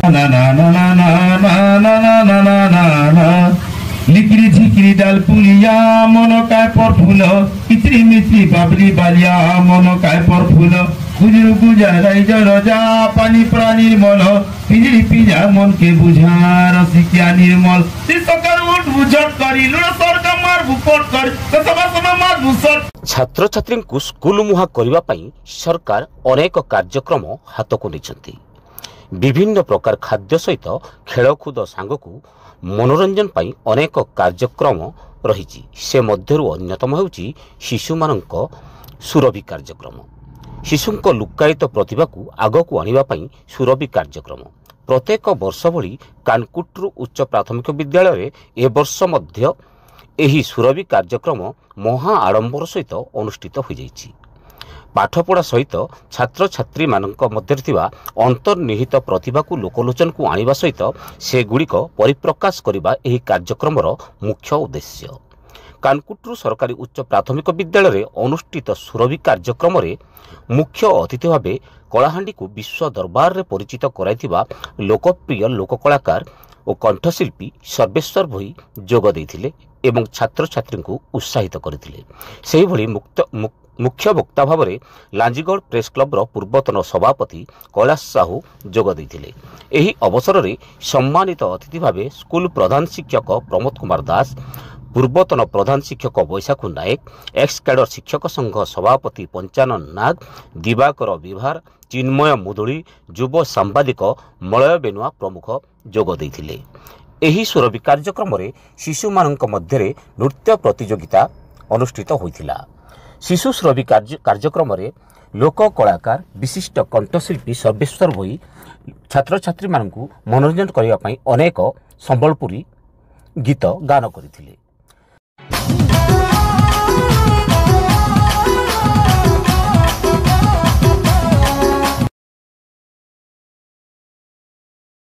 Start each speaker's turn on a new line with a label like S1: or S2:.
S1: ना ना ना ना ना ना ना ना ना ना ना ना लिकरी झिकरी डाल पुलिया मन काय पर फूल इत्री मित्री बाबरी बालिया मन काय पर फूल गुजर गुजराई रजा पानी प्राणी मल पिजड़ी पिजा मन के बुझार सिकिया निर्मल सकाल उठ बुझट करी लुण सरका मार बुकट कर सभा सभा मार बुसट
S2: छात्र छात्री को स्कूल मुहा करबा पई सरकार अनेक कार्यक्रम हाथ को निछंती। विभिन्न प्रकार खाद्य सहित खेलकूद सांगकू मनोरंजन पई अनेक कार्यक्रम रही से मध्यरु अन्यतम होउची शिशु मानक सुरभि कार्यक्रम। शिशुंक लुक्कायित प्रतिभा को आग को आनिबा पई सुरभि कार्यक्रम प्रत्येक वर्ष भली कानकुट्रु उच्च प्राथमिक विद्यालय ए वर्ष मध्य एही सुरभि कार्यक्रम महा आडंबर सहित अनुष्ठित हो जाइछि। पाठपढ़ा सहित छात्र छात्री मानक मध्य थिबा अंतर्निहित प्रतिभा को लोकलोचन को आनिबा सहित से गुड़िक परिप्रकाश करिबा एही कार्यक्रमर मुख्य उद्देश्य। कानकुट्रु सरकारी उच्च प्राथमिक विद्यालय अनुष्ठित सुरभि कार्यक्रम मुख्य अतिथि भाव कलाहांडी को विश्व दरबार में परिचित कराइथिबा लोकप्रिय लोककलाकार और कंठशिल्पी सर्वेश्वर भोई जोग देइथिले एवं छात्र छात्री को उत्साहित करथिले। सेहि भली मुख्य वक्ता भाव में लांजीगढ़ प्रेस क्लब पूर्वतन सभापति कैलाश साहू जोग देइथिले। एही अवसर में सम्मानित अतिथि भाव स्कूल प्रधान शिक्षक प्रमोद कुमार दास, पूर्वतन प्रधान शिक्षक बैशाखु नायक, एक्स कैडर शिक्षक संघ सभापति पंचानन नाग, दिवाकर विभार, चिन्मय मुदुली, युव सांबादिक मलय बेनुआ प्रमुख जोग देइथिले। एही सुरभि कार्यक्रम रे शिशु मानक मध्य नृत्य प्रतियोगिता अनुष्ठित होइथिला। शिशु सुरभि कार्यक्रम रे लोक कलाकार विशिष्ट कंठशिल्पी सर्वेश्वर भोई छात्र छात्री मानकु मनोरंजन करने अनेक संबलपुरी गीत गान करथिले।